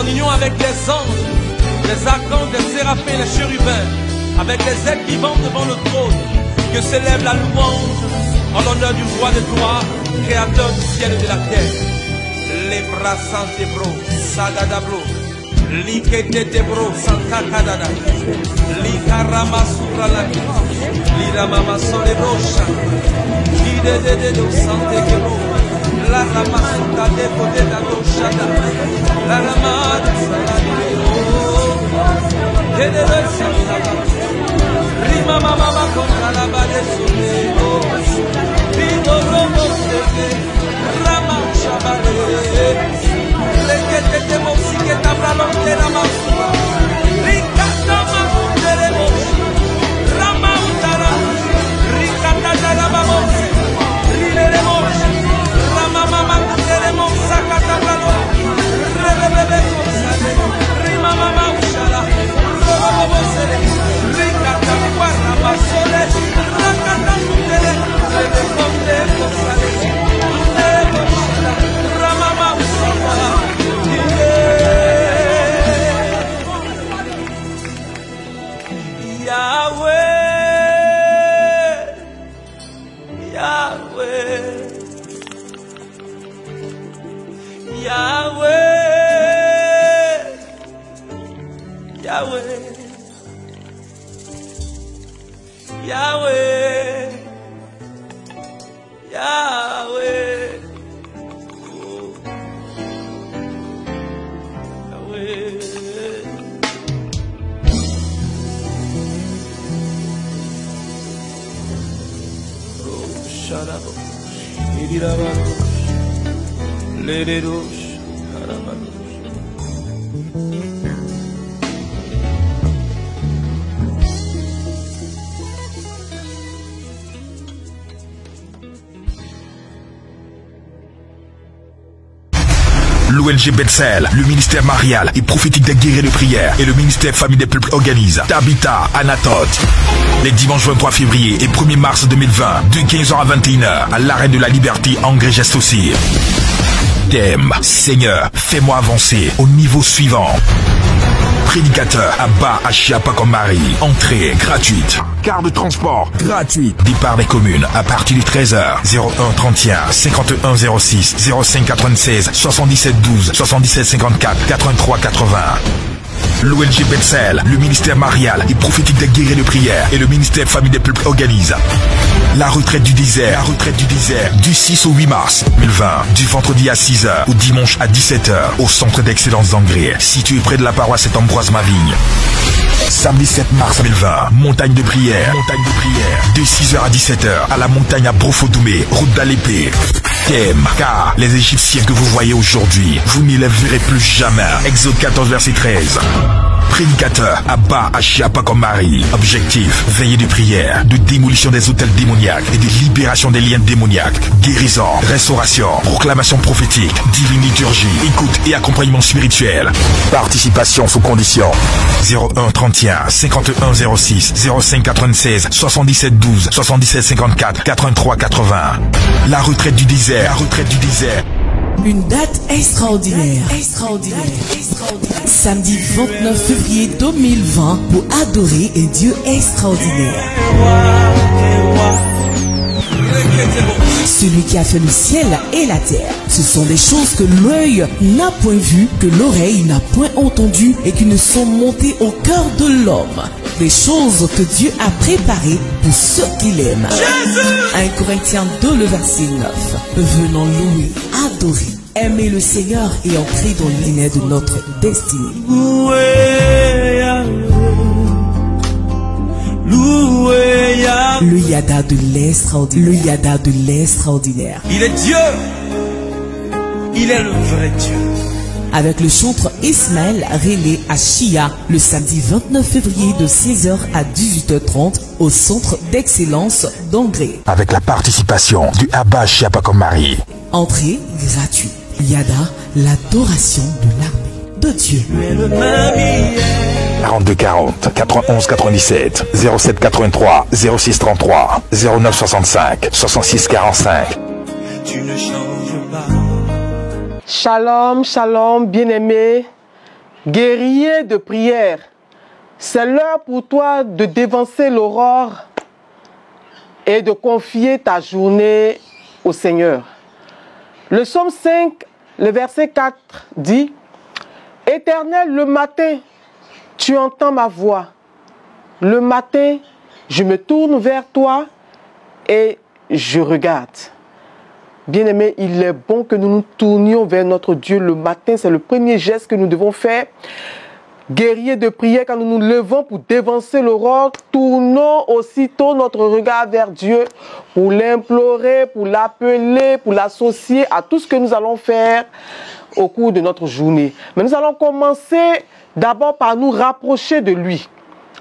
en union avec les anges, les archanges, les séraphins, les chérubins, avec les êtres vivants devant le trône, que s'élève la louange en l'honneur du roi de gloire, créateur du ciel et de la terre. Les bras santé bro, sagada bro, likete bro, santa kadada, likarama surala, liramama sole brocha, lidede do sante bro, la ramasuka de côté da dochada, la ramada salade, rima mama contra la bade sole, rido robo sete, rama chabale, lekete te mosike tabralonte la masua, rikata makunde mosi, rama utara, rikata jara bamosi, rile mosi, rama mama kunde mosa katabralo, rebebe kosale, rima mama ushala, robo sele, rikata kwara basole, rakata kunde, rebe konde kosale, rebe ushala, rama mama ushala. L'ONG Bethel, le ministère marial et prophétique des guerriers de prière et le ministère famille des peuples organisent Tabitha Anatote. Les dimanches 23 février et 1er mars 2020, de 15h à 21h, à l'arène de la Liberté en Grèce aussi. Thème, Seigneur, fais-moi avancer au niveau suivant. Prédicateur Abba Achiapa comme Marie. Entrée gratuite. Carte de transport gratuite. Départ des communes à partir de 13h. 01 31 51 06 05 96 77 12 77 54 83 80. L'ONG Bethel, le ministère marial et prophétique des guerriers de prière et le ministère famille des peuples organisent la retraite du désert, du 6 au 8 mars 2020, du vendredi à 6h au dimanche à 17h au centre d'excellence d'Angré, situé près de la paroisse Saint-Ambroise-Mavigne. Samedi 7 mars 2020, montagne de prière, de 6h à 17h à la montagne à Brofodoumé, route d'Alépé. Thème, car les Égyptiens que vous voyez aujourd'hui, vous n'y les verrez plus jamais. Exode 14 verset 13. Prédicateur Abba Achiapa comme Marie. Objectif, veillée de prière, de démolition des hôtels démoniaques et de libération des liens démoniaques. Guérison, restauration, proclamation prophétique, divine liturgie, écoute et accompagnement spirituel. Participation sous condition. 01 31 51 06 05 96 77 12 77 54 83 80. La retraite du désert. Une date extraordinaire. Samedi 29 février 2020 pour adorer un Dieu extraordinaire. Celui qui a fait le ciel et la terre. Ce sont des choses que l'œil n'a point vues, que l'oreille n'a point entendues et qui ne sont montées au cœur de l'homme. Des choses que Dieu a préparées pour ceux qui l'aiment. 1 Corinthiens 2, le verset 9. Venons louer, adorer, aimer le Seigneur et entrer dans l'unité de notre destinée. Le Yada de l'extraordinaire. Il est Dieu. Il est le vrai Dieu. Avec le chantre Ismaël Relé à Chia le samedi 29 février de 16h à 18h30 au centre d'excellence d'Angré. Avec la participation du Abba Achiapa comme Marie. Entrée gratuite. Yada, l'adoration de l'armée de Dieu. 42 40 91 97 07 83 06 33 09 65 66 45. Tu ne changes pas. Shalom, shalom, bien-aimés. Guerrier de prière, c'est l'heure pour toi de dévancer l'aurore et de confier ta journée au Seigneur. Le psaume 5, le verset 4 dit: Éternel, le matin, tu entends ma voix. Le matin, je me tourne vers toi et je regarde. Bien-aimés, il est bon que nous nous tournions vers notre Dieu le matin. C'est le premier geste que nous devons faire. Guerrier de prière, quand nous nous levons pour dévancer l'aurore, tournons aussitôt notre regard vers Dieu pour l'implorer, pour l'appeler, pour l'associer à tout ce que nous allons faire au cours de notre journée. Mais nous allons commencer d'abord par nous rapprocher de lui,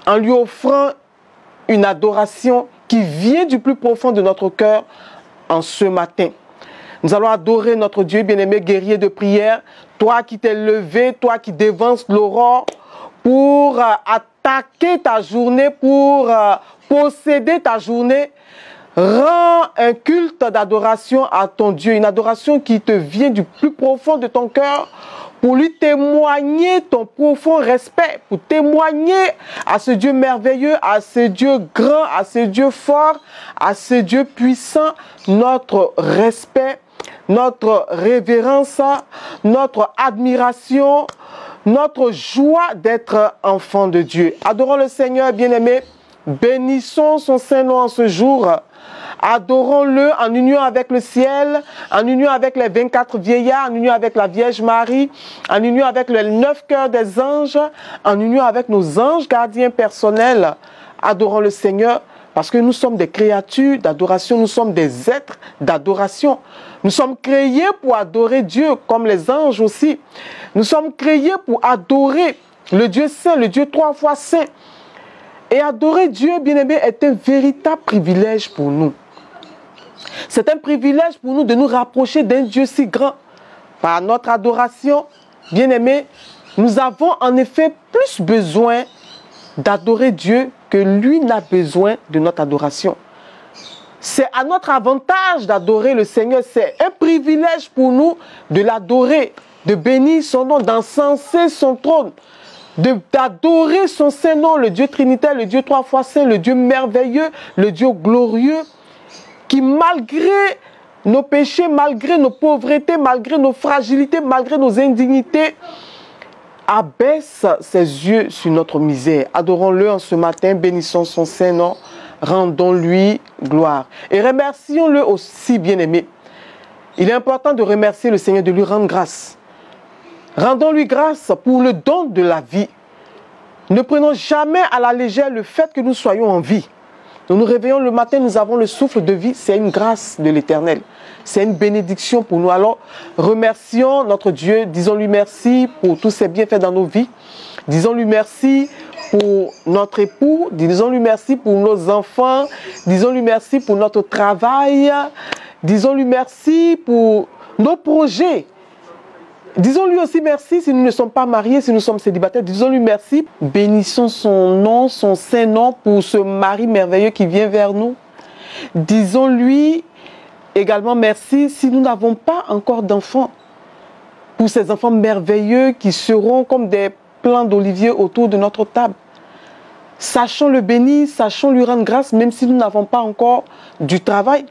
en lui offrant une adoration qui vient du plus profond de notre cœur en ce matin. Nous allons adorer notre Dieu, bien-aimé, guerrier de prière. Toi qui t'es levé, toi qui dévances l'aurore pour attaquer ta journée, pour posséder ta journée, rends un culte d'adoration à ton Dieu. Une adoration qui te vient du plus profond de ton cœur pour lui témoigner ton profond respect, pour témoigner à ce Dieu merveilleux, à ce Dieu grand, à ce Dieu fort, à ce Dieu puissant, notre respect, notre révérence, notre admiration, notre joie d'être enfant de Dieu. Adorons le Seigneur, bien-aimé. Bénissons son Saint-Nom en ce jour. Adorons-le en union avec le ciel, en union avec les 24 vieillards, en union avec la Vierge Marie, en union avec les 9 cœurs des anges, en union avec nos anges gardiens personnels. Adorons le Seigneur parce que nous sommes des créatures d'adoration, nous sommes des êtres d'adoration. Nous sommes créés pour adorer Dieu comme les anges aussi. Nous sommes créés pour adorer le Dieu saint, le Dieu 3 fois saint. Et adorer Dieu, bien-aimé, est un véritable privilège pour nous. C'est un privilège pour nous de nous rapprocher d'un Dieu si grand. Par notre adoration, bien-aimé, nous avons en effet plus besoin d'adorer Dieu que lui n'a besoin de notre adoration. C'est à notre avantage d'adorer le Seigneur. C'est un privilège pour nous de l'adorer, de bénir son nom, d'encenser son trône, d'adorer son Saint-Nom, le Dieu trinitaire, le Dieu 3 fois saint, le Dieu merveilleux, le Dieu glorieux, qui malgré nos péchés, malgré nos pauvretés, malgré nos fragilités, malgré nos indignités, abaisse ses yeux sur notre misère. Adorons-le en ce matin, bénissons son Saint-Nom, rendons-lui gloire. Et remercions-le aussi, bien-aimé. Il est important de remercier le Seigneur, de lui rendre grâce. Rendons-lui grâce pour le don de la vie. Ne prenons jamais à la légère le fait que nous soyons en vie. Nous nous réveillons le matin, nous avons le souffle de vie. C'est une grâce de l'Éternel. C'est une bénédiction pour nous. Alors, remercions notre Dieu. Disons-lui merci pour tous ses bienfaits dans nos vies. Disons-lui merci pour notre époux. Disons-lui merci pour nos enfants. Disons-lui merci pour notre travail. Disons-lui merci pour nos projets. Disons-lui aussi merci si nous ne sommes pas mariés, si nous sommes célibataires. Disons-lui merci. Bénissons son nom, son Saint-Nom pour ce mari merveilleux qui vient vers nous. Disons-lui également merci si nous n'avons pas encore d'enfants. Pour ces enfants merveilleux qui seront comme des plants d'olivier autour de notre table. Sachons le bénir, sachons lui rendre grâce même si nous n'avons pas encore du travail.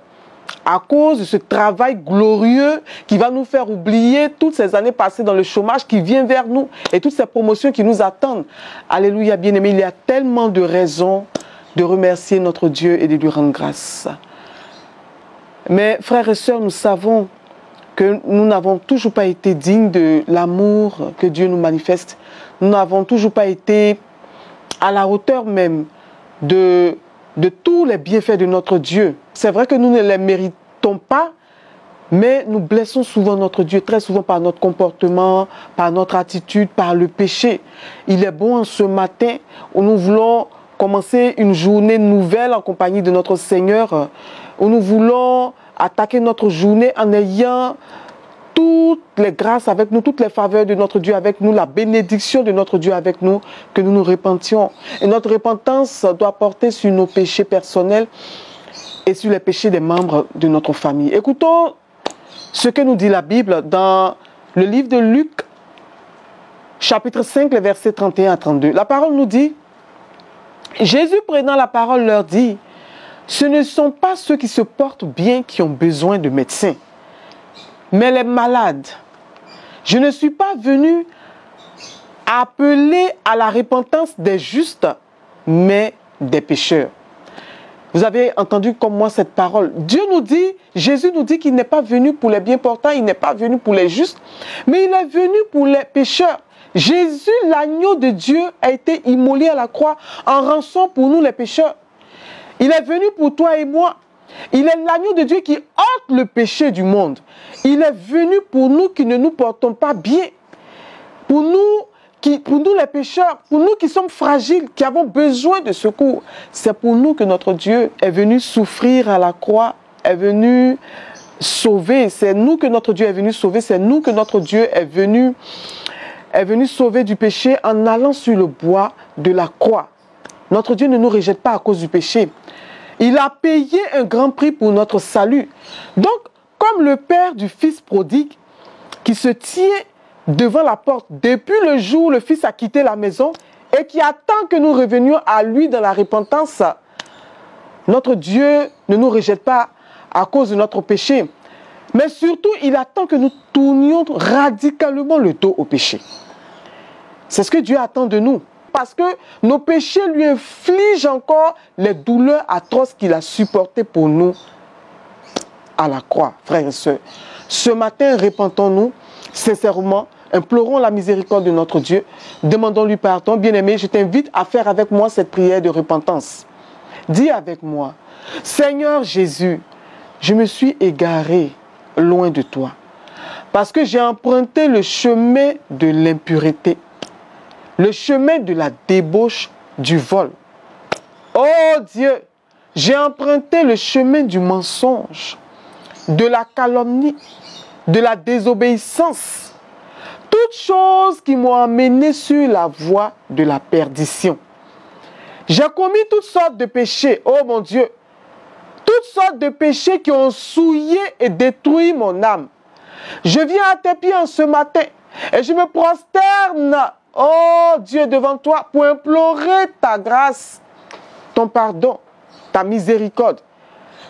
À cause de ce travail glorieux qui va nous faire oublier toutes ces années passées dans le chômage qui vient vers nous et toutes ces promotions qui nous attendent. Alléluia, bien-aimé, il y a tellement de raisons de remercier notre Dieu et de lui rendre grâce. Mais frères et sœurs, nous savons que nous n'avons toujours pas été dignes de l'amour que Dieu nous manifeste. Nous n'avons toujours pas été à la hauteur même de tous les bienfaits de notre Dieu. C'est vrai que nous ne les méritons pas, mais nous blessons souvent notre Dieu, très souvent par notre comportement, par notre attitude, par le péché. Il est bon en ce matin où nous voulons commencer une journée nouvelle en compagnie de notre Seigneur, où nous voulons attaquer notre journée en ayant toutes les grâces avec nous, toutes les faveurs de notre Dieu avec nous, la bénédiction de notre Dieu avec nous, que nous nous repentions. Et notre repentance doit porter sur nos péchés personnels et sur les péchés des membres de notre famille. Écoutons ce que nous dit la Bible dans le livre de Luc, chapitre 5, les versets 31 à 32. La parole nous dit, Jésus prenant la parole leur dit, ce ne sont pas ceux qui se portent bien qui ont besoin de médecins, mais les malades. Je ne suis pas venu appeler à la repentance des justes, mais des pécheurs. Vous avez entendu comme moi cette parole. Dieu nous dit, Jésus nous dit qu'il n'est pas venu pour les bien portants, il n'est pas venu pour les justes, mais il est venu pour les pécheurs. Jésus, l'agneau de Dieu, a été immolé à la croix en rançon pour nous les pécheurs. Il est venu pour toi et moi. Il est l'agneau de Dieu qui ôte le péché du monde. Il est venu pour nous qui ne nous portons pas bien. Pour nous les pécheurs, pour nous qui sommes fragiles, qui avons besoin de secours. C'est pour nous que notre Dieu est venu souffrir à la croix, est venu sauver. C'est nous que notre Dieu est venu sauver. C'est nous que notre Dieu est venu sauver du péché en allant sur le bois de la croix. Notre Dieu ne nous rejette pas à cause du péché. Il a payé un grand prix pour notre salut. Donc, comme le père du fils prodigue qui se tient devant la porte depuis le jour où le fils a quitté la maison et qui attend que nous revenions à lui dans la repentance, notre Dieu ne nous rejette pas à cause de notre péché. Mais surtout, il attend que nous tournions radicalement le dos au péché. C'est ce que Dieu attend de nous. Parce que nos péchés lui infligent encore les douleurs atroces qu'il a supportées pour nous à la croix, frères et sœurs. Ce matin, repentons-nous sincèrement, implorons la miséricorde de notre Dieu, demandons-lui pardon. Bien-aimé, je t'invite à faire avec moi cette prière de repentance. Dis avec moi, Seigneur Jésus, je me suis égaré loin de toi parce que j'ai emprunté le chemin de l'impureté, le chemin de la débauche, du vol. Oh Dieu, j'ai emprunté le chemin du mensonge, de la calomnie, de la désobéissance. Toutes choses qui m'ont amené sur la voie de la perdition. J'ai commis toutes sortes de péchés, oh mon Dieu. Toutes sortes de péchés qui ont souillé et détruit mon âme. Je viens à tes pieds en ce matin et je me prosterne, oh Dieu, devant toi pour implorer ta grâce, ton pardon, ta miséricorde.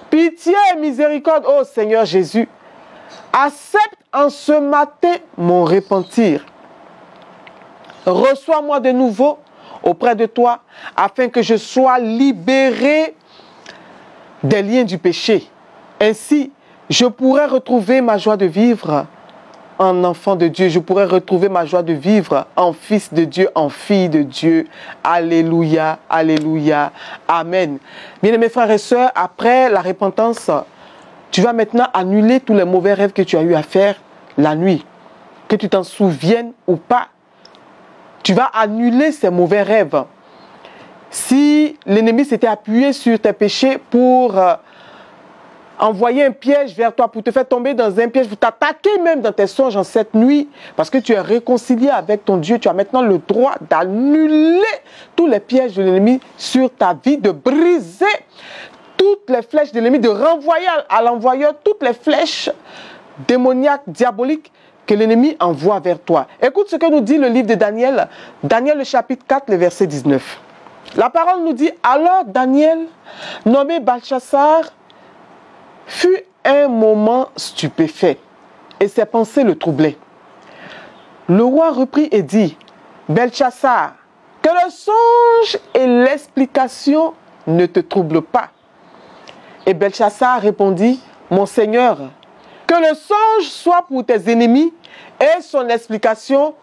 Pitié et miséricorde, oh Seigneur Jésus. Accepte en ce matin mon repentir. Reçois-moi de nouveau auprès de toi afin que je sois libéré des liens du péché. Ainsi, je pourrai retrouver ma joie de vivre en enfant de Dieu. Je pourrai retrouver ma joie de vivre en fils de Dieu, en fille de Dieu. Alléluia, alléluia, amen. Bien-aimés frères et sœurs, après la repentance, tu vas maintenant annuler tous les mauvais rêves que tu as eu à faire la nuit. Que tu t'en souviennes ou pas. Tu vas annuler ces mauvais rêves. Si l'ennemi s'était appuyé sur tes péchés pour envoyer un piège vers toi, pour te faire tomber dans un piège, pour t'attaquer même dans tes songes en cette nuit, parce que tu es réconcilié avec ton Dieu, tu as maintenant le droit d'annuler tous les pièges de l'ennemi sur ta vie, de briser toutes les flèches de l'ennemi, de renvoyer à l'envoyeur toutes les flèches démoniaques, diaboliques que l'ennemi envoie vers toi. Écoute ce que nous dit le livre de Daniel, Daniel le chapitre 4, le verset 19. La parole nous dit, alors Daniel, nommé Belchassar, fut un moment stupéfait et ses pensées le troublaient. Le roi reprit et dit, Belchassar, que le songe et l'explication ne te troublent pas. Et Belchassar répondit, mon Seigneur, que le songe soit pour tes ennemis et son explication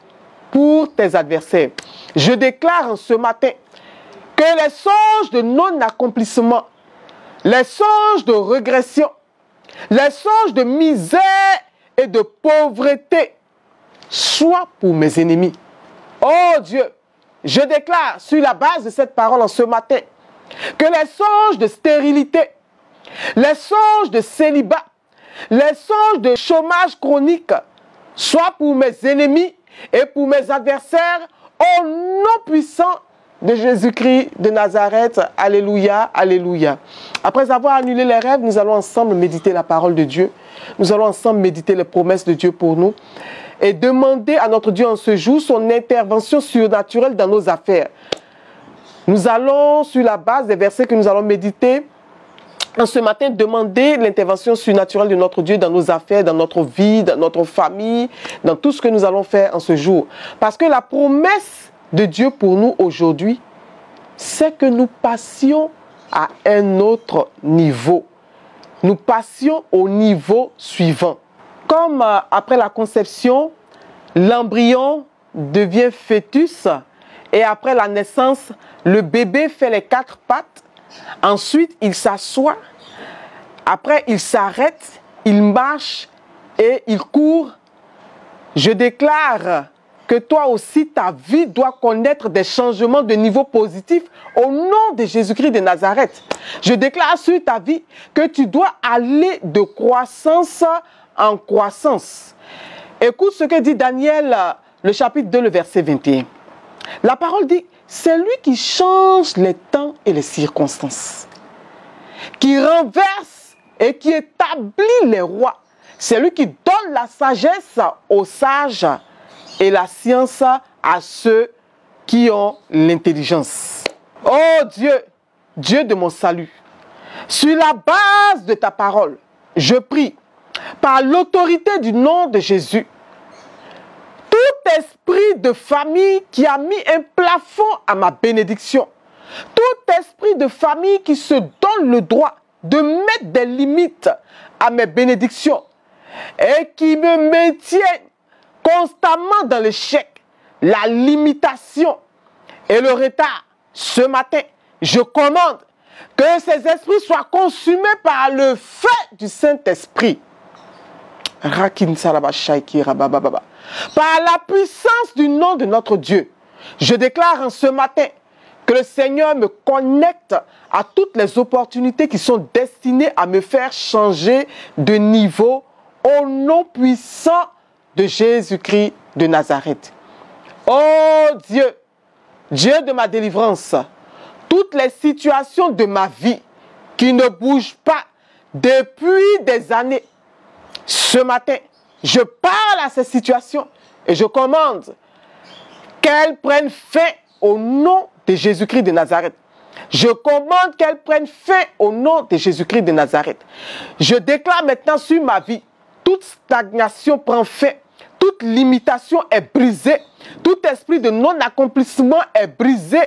pour tes adversaires. Je déclare en ce matin que les songes de non-accomplissement, les songes de régression, les songes de misère et de pauvreté soient pour mes ennemis. Oh Dieu, je déclare sur la base de cette parole en ce matin que les songes de stérilité, les songes de célibat, les songes de chômage chronique soient pour mes ennemis et pour mes adversaires au nom puissant de Jésus-Christ de Nazareth. Alléluia, alléluia. Après avoir annulé les rêves, nous allons ensemble méditer la parole de Dieu. Nous allons ensemble méditer les promesses de Dieu pour nous. et demander à notre Dieu en ce jour son intervention surnaturelle dans nos affaires. Nous allons, sur la base des versets que nous allons méditer, en ce matin, demander l'intervention surnaturelle de notre Dieu dans nos affaires, dans notre vie, dans notre famille, dans tout ce que nous allons faire en ce jour. Parce que la promesse de Dieu pour nous aujourd'hui, c'est que nous passions à un autre niveau. Nous passions au niveau suivant. Comme après la conception, l'embryon devient fœtus et après la naissance, le bébé fait les 4 pattes. Ensuite, il s'assoit. Après, il s'arrête, il marche et il court. Je déclare que toi aussi, ta vie doit connaître des changements de niveau positif au nom de Jésus-Christ de Nazareth. Je déclare sur ta vie que tu dois aller de croissance en croissance. Écoute ce que dit Daniel, le chapitre 2, le verset 21. La parole dit, c'est lui qui change les temps et les circonstances, qui renverse et qui établit les rois. C'est lui qui donne la sagesse aux sages et la science à ceux qui ont l'intelligence. Oh Dieu, Dieu de mon salut, sur la base de ta parole, je prie, par l'autorité du nom de Jésus, tout esprit de famille qui a mis un plafond à ma bénédiction, tout esprit de famille qui se donne le droit de mettre des limites à mes bénédictions et qui me maintient constamment dans l'échec, la limitation et le retard, ce matin, je commande que ces esprits soient consumés par le feu du Saint-Esprit. Par la puissance du nom de notre Dieu, je déclare en ce matin que le Seigneur me connecte à toutes les opportunités qui sont destinées à me faire changer de niveau au nom puissant de Jésus-Christ de Nazareth. Oh Dieu, Dieu de ma délivrance, toutes les situations de ma vie qui ne bougent pas depuis des années, ce matin, je parle à ces situations et je commande qu'elles prennent fin au nom de Jésus-Christ de Nazareth. Je commande qu'elles prennent fin au nom de Jésus-Christ de Nazareth. Je déclare maintenant sur ma vie, toute stagnation prend fin, toute limitation est brisée, tout esprit de non-accomplissement est brisé,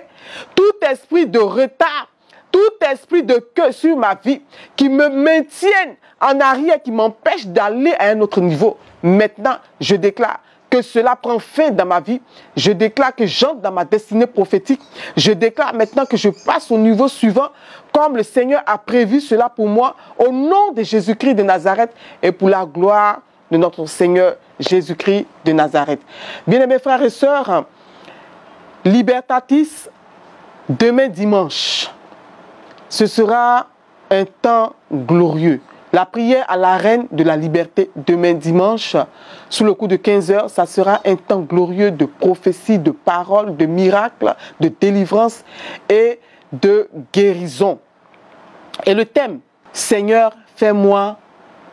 tout esprit de retard, tout esprit de queue sur ma vie qui me maintienne en arrière, qui m'empêche d'aller à un autre niveau. Maintenant, je déclare que cela prend fin dans ma vie. Je déclare que j'entre dans ma destinée prophétique. Je déclare maintenant que je passe au niveau suivant, comme le Seigneur a prévu cela pour moi, au nom de Jésus-Christ de Nazareth et pour la gloire de notre Seigneur Jésus-Christ de Nazareth. Bien-aimés frères et sœurs, Libertatis, demain dimanche, ce sera un temps glorieux. La prière à la reine de la liberté demain dimanche, sous le coup de 15 heures, ça sera un temps glorieux de prophétie, de paroles, de miracles, de délivrance et de guérison. Et le thème, Seigneur, fais-moi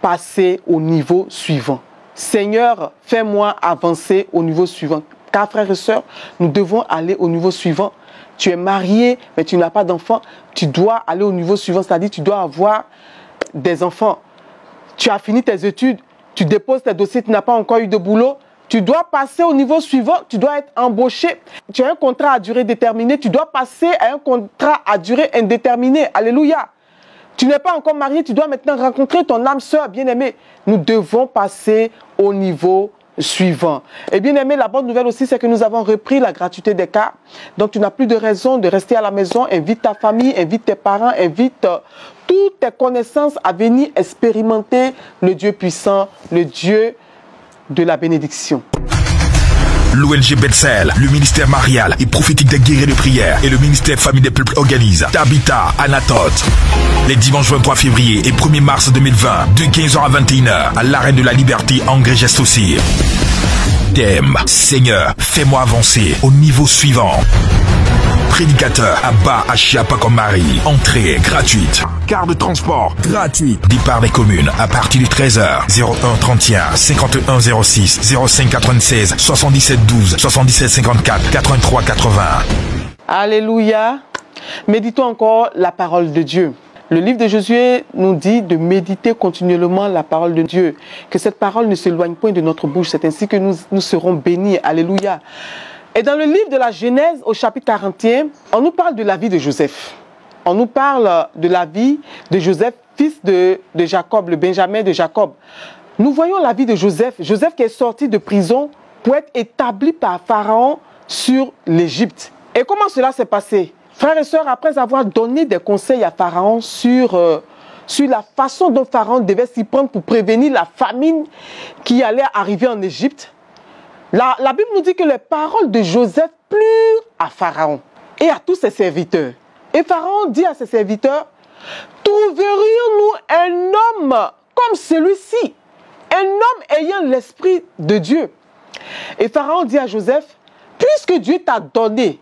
passer au niveau suivant. Seigneur, fais-moi avancer au niveau suivant. Car frères et sœurs, nous devons aller au niveau suivant. Tu es marié, mais tu n'as pas d'enfant. Tu dois aller au niveau suivant, c'est-à-dire tu dois avoir des enfants. Tu as fini tes études, tu déposes tes dossiers, tu n'as pas encore eu de boulot. Tu dois passer au niveau suivant, tu dois être embauché. Tu as un contrat à durée déterminée, tu dois passer à un contrat à durée indéterminée. Alléluia. Tu n'es pas encore marié, tu dois maintenant rencontrer ton âme sœur bien-aimée. Nous devons passer au niveau suivant. Et bien aimé, la bonne nouvelle aussi, c'est que nous avons repris la gratuité des cas. Donc tu n'as plus de raison de rester à la maison. Invite ta famille, invite tes parents, invite toutes tes connaissances à venir expérimenter le Dieu puissant, le Dieu de la bénédiction. L'ONG Bethel, le ministère marial et prophétique des guerriers de prière et le ministère famille des peuples organisent Tabitha, Anatote. Les dimanches 23 février et 1er mars 2020, de 15h à 21h, à l'Arène de la Liberté en Grèce aussi. Thème, Seigneur, fais-moi avancer au niveau suivant. Prédicateur Abba Achiapa comme Marie. Entrée gratuite. Carte de transport gratuite. Départ des communes à partir de 13h. 01 31 51 06 05 96 77 12 77 54 83 80. Alléluia. Méditons encore la parole de Dieu. Le livre de Josué nous dit de méditer continuellement la parole de Dieu. Que cette parole ne s'éloigne point de notre bouche. C'est ainsi que nous serons bénis. Alléluia. Et dans le livre de la Genèse, au chapitre 41, on nous parle de la vie de Joseph. On nous parle de la vie de Joseph, fils de Jacob, le Benjamin de Jacob. Nous voyons la vie de Joseph. Joseph qui est sorti de prison pour être établi par Pharaon sur l'Égypte. Et comment cela s'est passé? Frères et sœurs, après avoir donné des conseils à Pharaon sur la façon dont Pharaon devait s'y prendre pour prévenir la famine qui allait arriver en Égypte, la Bible nous dit que les paroles de Joseph plurent à Pharaon et à tous ses serviteurs. Et Pharaon dit à ses serviteurs, trouverions-nous un homme comme celui-ci, un homme ayant l'esprit de Dieu? Et Pharaon dit à Joseph, puisque Dieu t'a donné,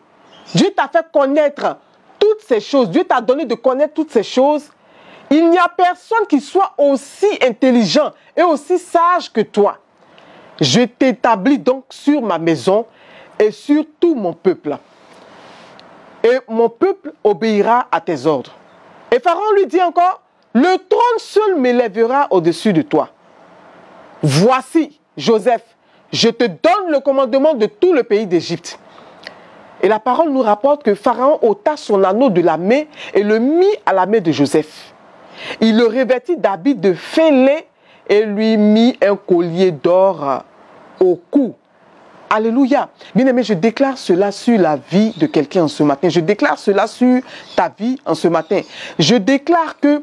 Dieu t'a fait connaître toutes ces choses, Dieu t'a donné de connaître toutes ces choses, il n'y a personne qui soit aussi intelligent et aussi sage que toi. Je t'établis donc sur ma maison et sur tout mon peuple. Et mon peuple obéira à tes ordres. Et Pharaon lui dit encore, le trône seul m'élèvera au-dessus de toi. Voici, Joseph, je te donne le commandement de tout le pays d'Égypte. Et la parole nous rapporte que Pharaon ôta son anneau de la main et le mit à la main de Joseph. Il le revêtit d'habits de fin lin et lui mit un collier d'or au cou. Alléluia. Bien-aimé, je déclare cela sur la vie de quelqu'un en ce matin. Je déclare cela sur ta vie en ce matin. Je déclare que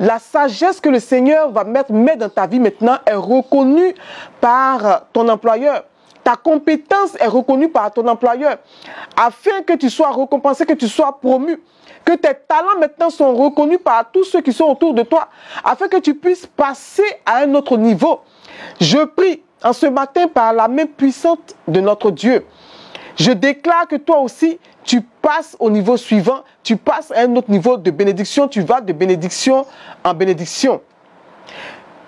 la sagesse que le Seigneur va mettre dans ta vie maintenant est reconnue par ton employeur. Ta compétence est reconnue par ton employeur. Afin que tu sois récompensé, que tu sois promu. Que tes talents maintenant sont reconnus par tous ceux qui sont autour de toi. Afin que tu puisses passer à un autre niveau. Je prie en ce matin par la main puissante de notre Dieu. Je déclare que toi aussi, tu passes au niveau suivant. Tu passes à un autre niveau de bénédiction. Tu vas de bénédiction en bénédiction.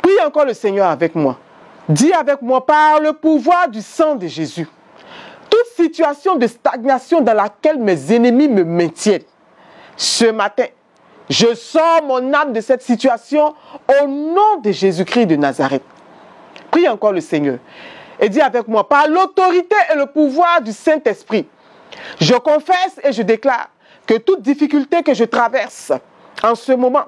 Prie encore le Seigneur avec moi. Dis avec moi, par le pouvoir du sang de Jésus, toute situation de stagnation dans laquelle mes ennemis me maintiennent, ce matin, je sors mon âme de cette situation au nom de Jésus-Christ de Nazareth. Prie encore le Seigneur et dis avec moi, par l'autorité et le pouvoir du Saint-Esprit, je confesse et je déclare que toute difficulté que je traverse en ce moment,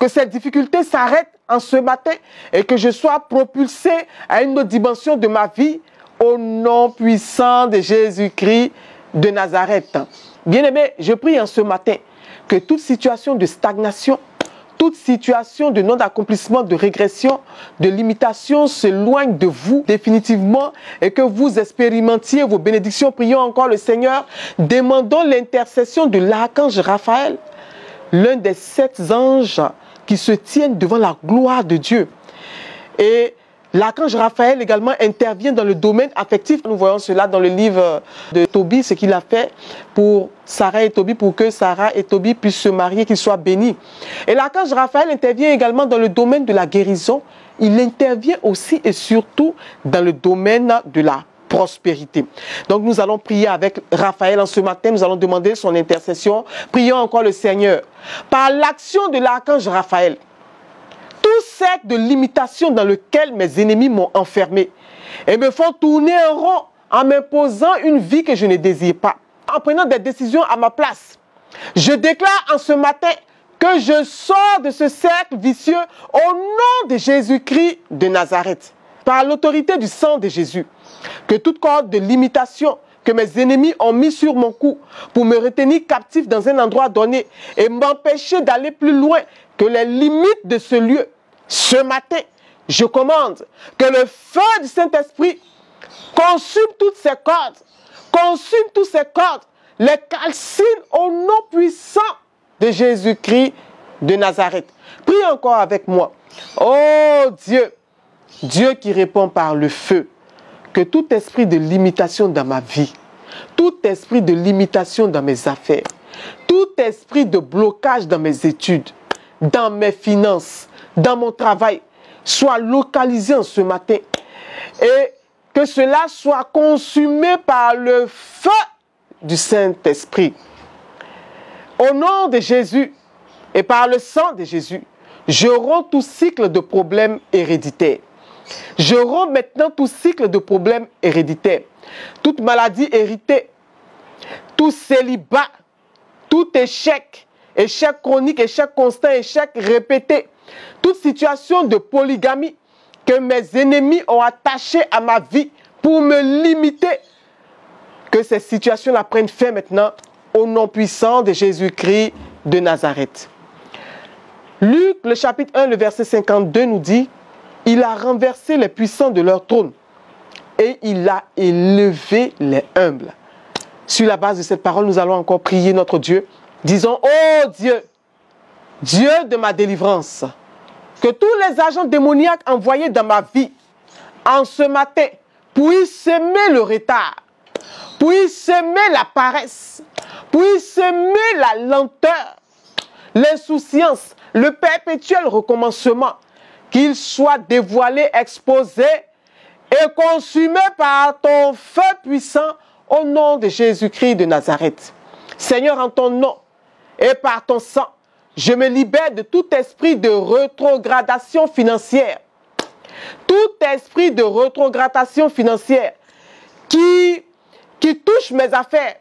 que cette difficulté s'arrête en ce matin et que je sois propulsé à une autre dimension de ma vie au nom puissant de Jésus-Christ de Nazareth. Bien-aimé, je prie en ce matin que toute situation de stagnation, toute situation de non-accomplissement, de régression, de limitation s'éloigne de vous définitivement et que vous expérimentiez vos bénédictions. Prions encore le Seigneur. Demandons l'intercession de l'archange Raphaël, l'un des 7 anges qui se tiennent devant la gloire de Dieu. Et l'archange Raphaël également intervient dans le domaine affectif. Nous voyons cela dans le livre de Tobie, ce qu'il a fait pour Sarah et Tobie, pour que Sarah et Tobie puissent se marier, qu'ils soient bénis. Et l'archange Raphaël intervient également dans le domaine de la guérison. Il intervient aussi et surtout dans le domaine de la prospérité. Donc nous allons prier avec Raphaël en ce matin, nous allons demander son intercession. Prions encore le Seigneur. Par l'action de l'archange Raphaël, tout cercle de limitation dans lequel mes ennemis m'ont enfermé et me font tourner en rond en m'imposant une vie que je ne désire pas, en prenant des décisions à ma place. Je déclare en ce matin que je sors de ce cercle vicieux au nom de Jésus-Christ de Nazareth, par l'autorité du sang de Jésus. Que toute corde de limitation que mes ennemis ont mis sur mon cou pour me retenir captif dans un endroit donné et m'empêcher d'aller plus loin que les limites de ce lieu, ce matin, je commande que le feu du Saint-Esprit consume toutes ces cordes, consume toutes ces cordes, les calcine au nom puissant de Jésus-Christ de Nazareth. Prie encore avec moi. Oh Dieu, Dieu qui répond par le feu, que tout esprit de limitation dans ma vie, tout esprit de limitation dans mes affaires, tout esprit de blocage dans mes études, dans mes finances, dans mon travail, soit localisé en ce matin et que cela soit consumé par le feu du Saint-Esprit. Au nom de Jésus et par le sang de Jésus, je romps tout cycle de problèmes héréditaires. Je romps maintenant tout cycle de problèmes héréditaires, toute maladie héritée, tout célibat, tout échec, échec chronique, échec constant, échec répété, toute situation de polygamie que mes ennemis ont attaché à ma vie pour me limiter. Que ces situations-là prennent fin maintenant au nom puissant de Jésus-Christ de Nazareth. Luc, le chapitre 1, le verset 52 nous dit: il a renversé les puissants de leur trône et il a élevé les humbles. Sur la base de cette parole, nous allons encore prier notre Dieu. Disons: ô Dieu, Dieu de ma délivrance, que tous les agents démoniaques envoyés dans ma vie en ce matin puissent semer le retard, puissent semer la paresse, puissent semer la lenteur, l'insouciance, le perpétuel recommencement, qu'il soit dévoilé, exposé et consumé par ton feu puissant au nom de Jésus-Christ de Nazareth. Seigneur, en ton nom et par ton sang, je me libère de tout esprit de rétrogradation financière. Tout esprit de rétrogradation financière qui touche mes affaires,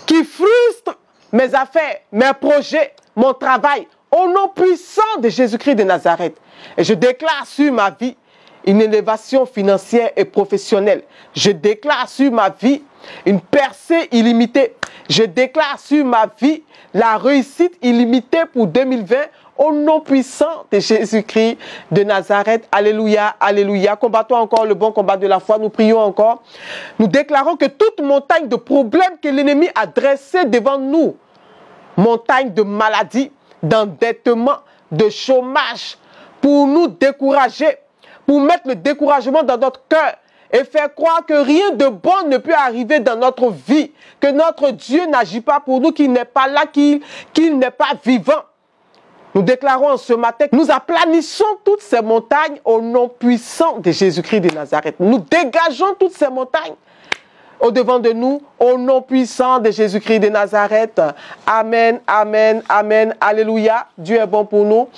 qui frustre mes affaires, mes projets, mon travail, au nom puissant de Jésus-Christ de Nazareth. Et je déclare sur ma vie une élévation financière et professionnelle. Je déclare sur ma vie une percée illimitée. Je déclare sur ma vie la réussite illimitée pour 2020 au nom puissant de Jésus-Christ de Nazareth. Alléluia, alléluia. Combattons encore le bon combat de la foi. Nous prions encore. Nous déclarons que toute montagne de problèmes que l'ennemi a dressée devant nous, montagne de maladie, d'endettement, de chômage, pour nous décourager, pour mettre le découragement dans notre cœur et faire croire que rien de bon ne peut arriver dans notre vie, que notre Dieu n'agit pas pour nous, qu'il n'est pas là, qu'il n'est pas vivant. Nous déclarons ce matin que nous aplanissons toutes ces montagnes au nom puissant de Jésus-Christ de Nazareth. Nous dégageons toutes ces montagnes au-devant de nous, au nom puissant de Jésus-Christ de Nazareth. Amen, amen, amen, alléluia. Dieu est bon pour nous.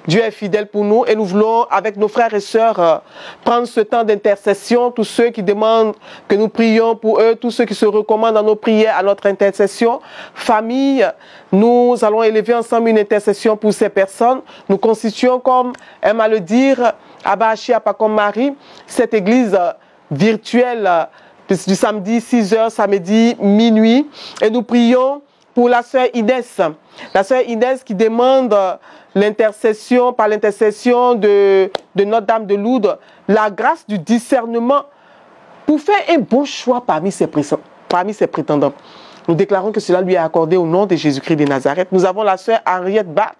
Dieu est fidèle pour nous et nous voulons, avec nos frères et sœurs, prendre ce temps d'intercession. Tous ceux qui demandent que nous prions pour eux, tous ceux qui se recommandent dans nos prières à notre intercession. Famille, nous allons élever ensemble une intercession pour ces personnes. Nous constituons, comme aime à le dire, Abba Achia Pakom Marie, cette église virtuelle du samedi 6h, samedi minuit. Et nous prions pour la sœur Inès. La sœur Inès qui demande l'intercession, par l'intercession de Notre-Dame de Lourdes, la grâce du discernement pour faire un bon choix parmi ses prétendants. Nous déclarons que cela lui est accordé au nom de Jésus-Christ de Nazareth. Nous avons la sœur Henriette Bat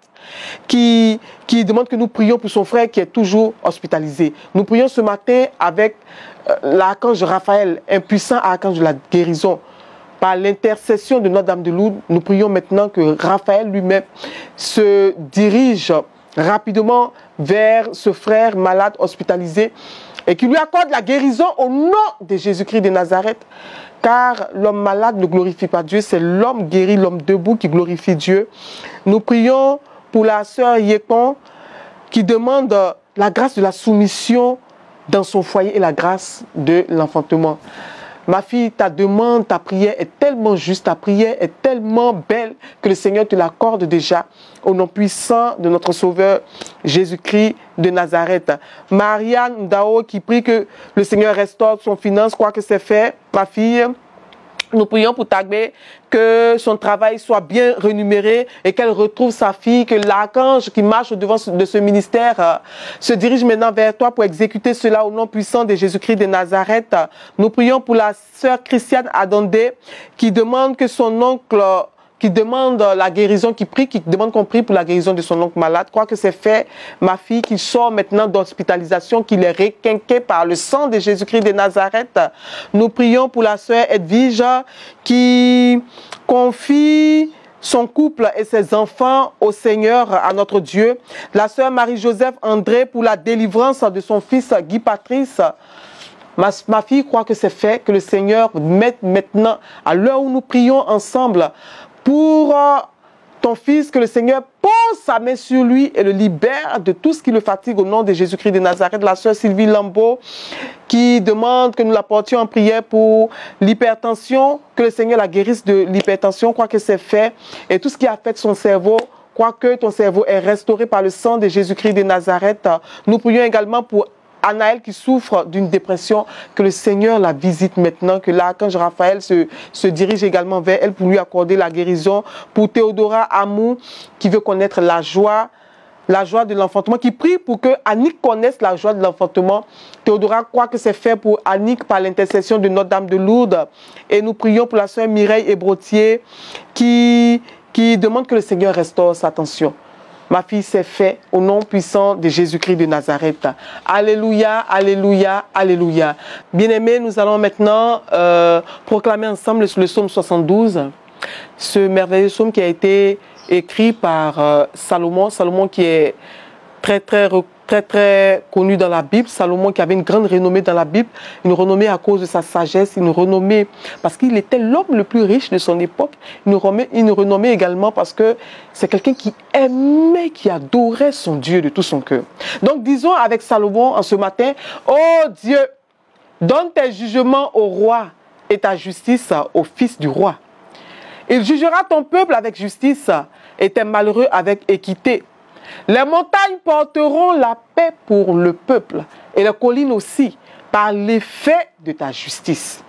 qui demande que nous prions pour son frère qui est toujours hospitalisé. Nous prions ce matin avec l'archange Raphaël, un puissant archange de la guérison. Par l'intercession de Notre-Dame de Lourdes, nous prions maintenant que Raphaël lui-même se dirige rapidement vers ce frère malade hospitalisé et qu'il lui accorde la guérison au nom de Jésus-Christ de Nazareth. Car l'homme malade ne glorifie pas Dieu, c'est l'homme guéri, l'homme debout qui glorifie Dieu. Nous prions pour la sœur Yekon qui demande la grâce de la soumission dans son foyer et la grâce de l'enfantement. Ma fille, ta demande, ta prière est tellement juste, ta prière est tellement belle que le Seigneur te l'accorde déjà au nom puissant de notre Sauveur Jésus-Christ de Nazareth. Marianne Ndao qui prie que le Seigneur restaure son finance, crois que c'est fait. Ma fille, nous prions pour Tagbé que son travail soit bien rémunéré et qu'elle retrouve sa fille, que l'archange qui marche au-devant de ce ministère se dirige maintenant vers toi pour exécuter cela au nom puissant de Jésus-Christ de Nazareth. Nous prions pour la sœur Christiane Adondé qui demande que son oncle qui demande la guérison, qui prie, qui demande qu'on prie pour la guérison de son oncle malade. Crois que c'est fait, ma fille, qu'il sort maintenant d'hospitalisation, qu'il est requinqué par le sang de Jésus-Christ de Nazareth. Nous prions pour la sœur Edwige qui confie son couple et ses enfants au Seigneur, à notre Dieu. La sœur Marie-Joseph André pour la délivrance de son fils Guy Patrice. Ma fille croit que c'est fait, que le Seigneur mette maintenant, à l'heure où nous prions ensemble, pour ton fils, que le Seigneur pose sa main sur lui et le libère de tout ce qui le fatigue au nom de Jésus-Christ de Nazareth. La sœur Sylvie Lambeau qui demande que nous la portions en prière pour l'hypertension, que le Seigneur la guérisse de l'hypertension, croit que c'est fait. Et tout ce qui affecte son cerveau, croit que ton cerveau est restauré par le sang de Jésus-Christ de Nazareth. Nous prions également pour Anaël qui souffre d'une dépression, que le Seigneur la visite maintenant, que l'archange Raphaël se dirige également vers elle pour lui accorder la guérison. Pour Théodora Amou qui veut connaître la joie de l'enfantement, qui prie pour que Annick connaisse la joie de l'enfantement. Théodora croit que c'est fait pour Annick par l'intercession de Notre-Dame de Lourdes. Et nous prions pour la sœur Mireille Ébrotier qui demande que le Seigneur restaure sa tension. Ma fille, c'est fait au nom puissant de Jésus-Christ de Nazareth. Alléluia, alléluia, alléluia. Bien-aimés, nous allons maintenant proclamer ensemble le psaume 72. Ce merveilleux psaume qui a été écrit par Salomon. Salomon qui est très connu dans la Bible. Salomon qui avait une grande renommée dans la Bible. Une renommée à cause de sa sagesse. Une renommée parce qu'il était l'homme le plus riche de son époque. Une renommée également parce que c'est quelqu'un qui aimait, qui adorait son Dieu de tout son cœur. Donc disons avec Salomon en ce matin: oh Dieu, donne tes jugements au roi et ta justice au fils du roi. Il jugera ton peuple avec justice et tes malheureux avec équité. Les montagnes porteront la paix pour le peuple et les collines aussi par l'effet de ta justice.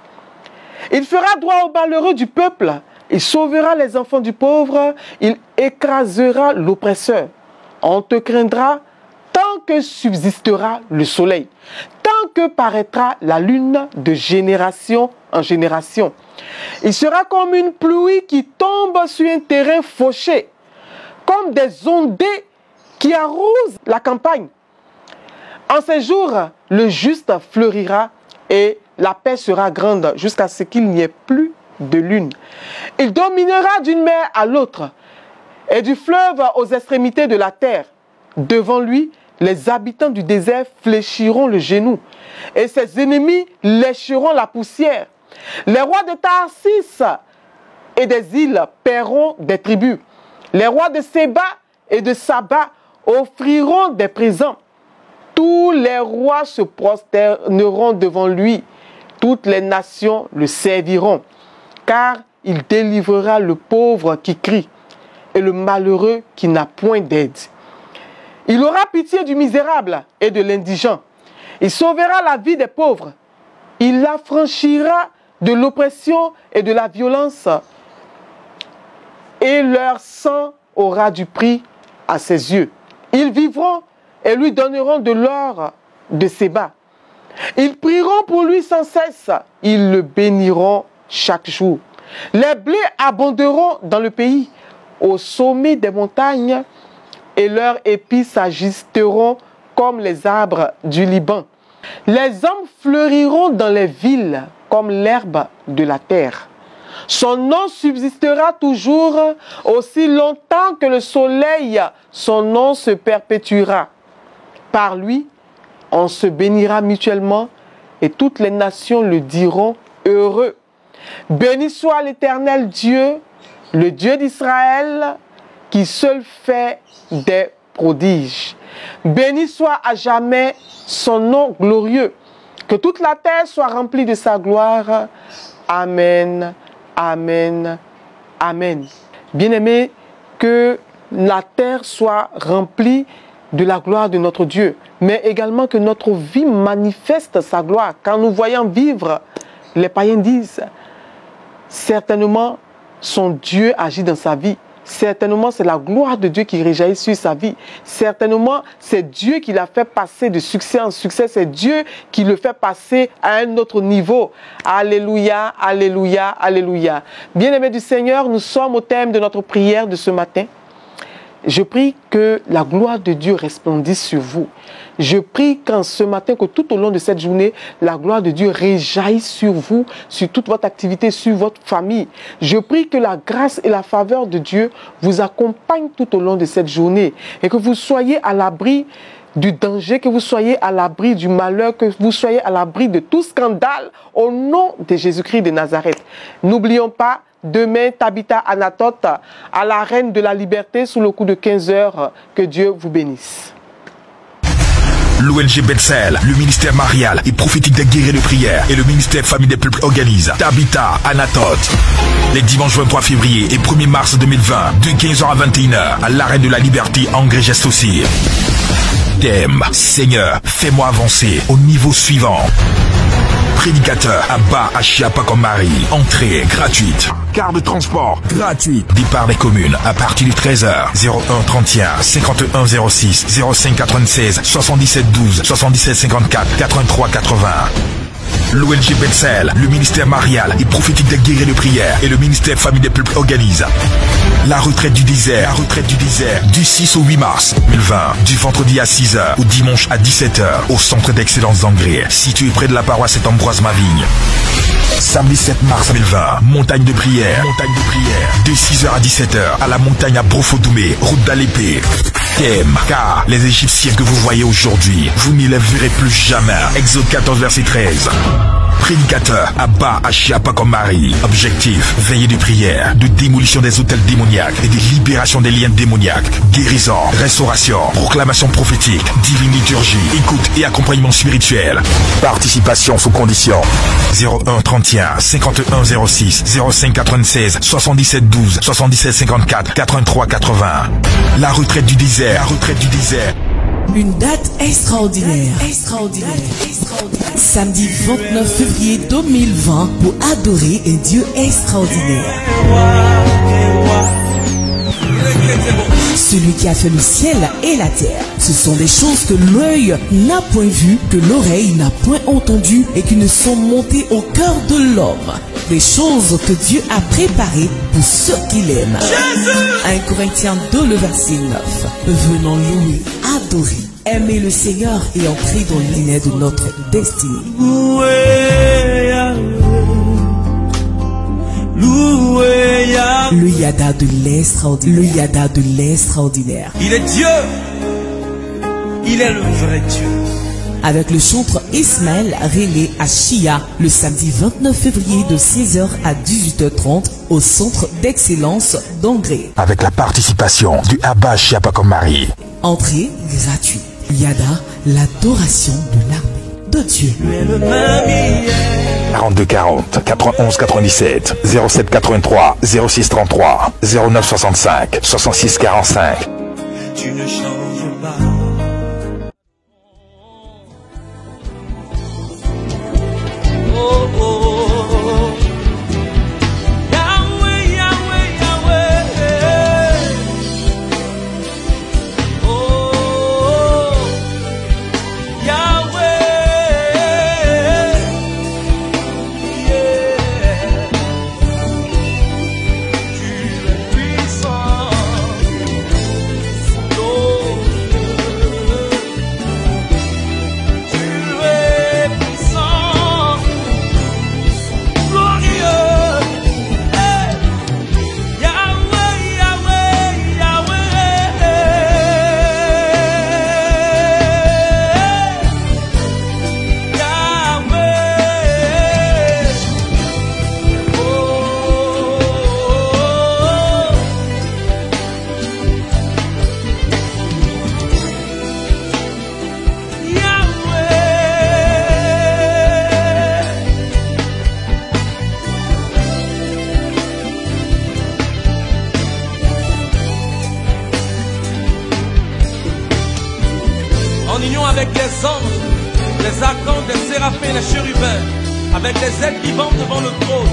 Il fera droit aux malheureux du peuple, il sauvera les enfants du pauvre, il écrasera l'oppresseur. On te craindra tant que subsistera le soleil, tant que paraîtra la lune de génération en génération. Il sera comme une pluie qui tombe sur un terrain fauché, comme des ondées qui arrosent la campagne. En ces jours, le juste fleurira et la paix sera grande jusqu'à ce qu'il n'y ait plus de lune. Il dominera d'une mer à l'autre et du fleuve aux extrémités de la terre. Devant lui, les habitants du désert fléchiront le genou et ses ennemis lécheront la poussière. Les rois de Tarsis et des îles paieront des tribus. Les rois de Séba et de Saba offriront des présents. Tous les rois se prosterneront devant lui. Toutes les nations le serviront. Car il délivrera le pauvre qui crie et le malheureux qui n'a point d'aide. Il aura pitié du misérable et de l'indigent. Il sauvera la vie des pauvres. Il l'affranchira de l'oppression et de la violence. Et leur sang aura du prix à ses yeux. Ils vivront et lui donneront de l'or de Séba. Ils prieront pour lui sans cesse. Ils le béniront chaque jour. Les blés abonderont dans le pays, au sommet des montagnes, et leurs épis s'agisteront comme les arbres du Liban. Les hommes fleuriront dans les villes comme l'herbe de la terre. Son nom subsistera toujours aussi longtemps que le soleil, son nom se perpétuera. Par lui, on se bénira mutuellement et toutes les nations le diront heureux. Béni soit l'Éternel Dieu, le Dieu d'Israël, qui seul fait des prodiges. Béni soit à jamais son nom glorieux. Que toute la terre soit remplie de sa gloire. Amen. Amen. Amen. Bien-aimés, que la terre soit remplie de la gloire de notre Dieu, mais également que notre vie manifeste sa gloire. Quand nous voyons vivre, les païens disent, certainement, son Dieu agit dans sa vie. certainement c'est la gloire de Dieu qui réjaillit sur sa vie. Certainement c'est Dieu qui l'a fait passer de succès en succès. C'est Dieu qui le fait passer à un autre niveau. Alléluia, alléluia, alléluia. Bien-aimés du Seigneur, nous sommes au thème de notre prière de ce matin. Je prie que la gloire de Dieu resplendisse sur vous. Je prie qu'en ce matin, que tout au long de cette journée, la gloire de Dieu réjaillisse sur vous, sur toute votre activité, sur votre famille. Je prie que la grâce et la faveur de Dieu vous accompagnent tout au long de cette journée et que vous soyez à l'abri du danger, que vous soyez à l'abri du malheur, que vous soyez à l'abri de tout scandale au nom de Jésus-Christ de Nazareth. N'oublions pas, demain, Tabitha Anatote à la Reine de la Liberté sous le coup de 15 heures. Que Dieu vous bénisse. L'ONG Bethel, le ministère marial et prophétique des guerriers de prière et le ministère Famille des Peuples organise Tabitha Anatote les dimanches 23 février et 1er mars 2020 de 15h à 21h à l'Arène de la Liberté en Grégeste aussi. Thème: Seigneur, fais-moi avancer au niveau suivant. Prédicateur Abba Ashiapakomari. Entrée gratuite. Carte de transport gratuite. Départ des communes à partir de 13h. 01 31 51 06 05 96 77 12 77 54 83 80. L'ONG Bethel, le ministère marial et prophétique des guerriers de prière et le ministère Famille des Peuples organise la retraite du désert. Du 6 au 8 mars 2020, du vendredi à 6h au dimanche à 17h au centre d'excellence d'Angré, situé près de la paroisse Saint-Ambroise-Mavigne. Samedi 7 mars 2020, montagne de prière. De 6h à 17h à la montagne à Brofodoumé, route d'Alépé. Thème: car les Égyptiens que vous voyez aujourd'hui, vous n'y les verrez plus jamais. Exode 14 verset 13. Prédicateur Abba Ashiapakomari. Objectif: veillée de prière, de démolition des hôtels démoniaques et de libération des liens démoniaques. Guérison, restauration, proclamation prophétique, divine liturgie, écoute et accompagnement spirituel. Participation sous condition. 01 31 51 06 05 96 77 12 77 54 83 80. La retraite du désert. Une date extraordinaire. Samedi 29 février 2020 pour adorer un Dieu extraordinaire. Celui qui a fait le ciel et la terre. Ce sont des choses que l'œil n'a point vues, que l'oreille n'a point entendues et qui ne sont montées au cœur de l'homme. Des choses que Dieu a préparées pour ceux qui l'aiment. 1 Corinthiens 2, le verset 9. Venons louer, adorer, aimer le Seigneur et entrer dans le dîner de notre destinée. Le Yada de l'extraordinaire. Il est Dieu. Il est le vrai Dieu. Avec le chantre Ismaël Relé à Chia, le samedi 29 février de 16h à 18h30 au centre d'excellence d'Angré. Avec la participation du Abba Ashiapakomari. Entrée gratuite. Yada, l'adoration de l'armée de Dieu. 42 40 91 97 07 83 06 33 09 65 66 45. Tu ne changes pas. En union avec les anges, les archanges, les séraphins, les chérubins, avec les êtres vivants devant le trône,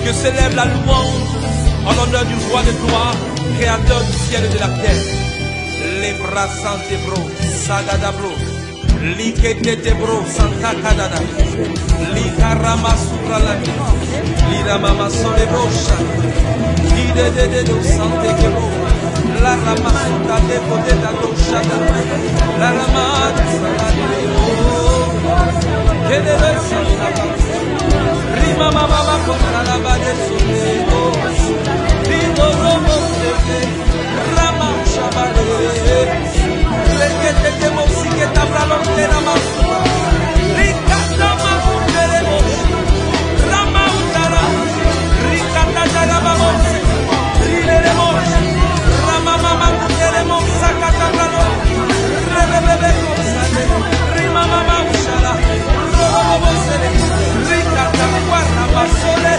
que s'élève la louange en l'honneur du roi des gloires, créateur du ciel et de la terre. Les bras santé bro, sagada bro, likete bro, santa kadada, likarama suralami, liramama sole brocha, lidedede santé bro, la rama sota de pote da doshada, la rama salade kedebe santa, rima mama contra la bade sole, lido robo sete, rama shabale, lekete de mosike tabra lotera masua, likata masere mosi, rama utara, rikata jagaba mosi, rilere mosi, rama mama kutere mosa katabra lo, rebebebe kosale, rima mama ushala, robo mosere, rikata guarda basole,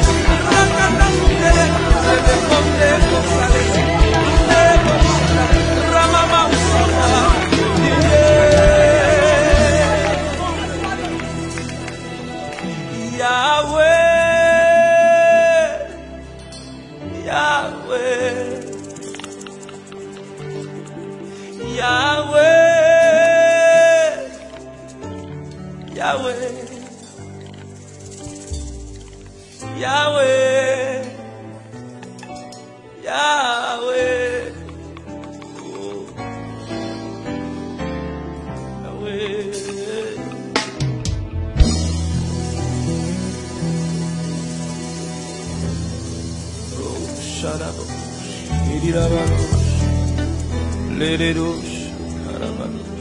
rakata kutere, rebe konde kosale, nebo ushala, rama mama ushala, Let it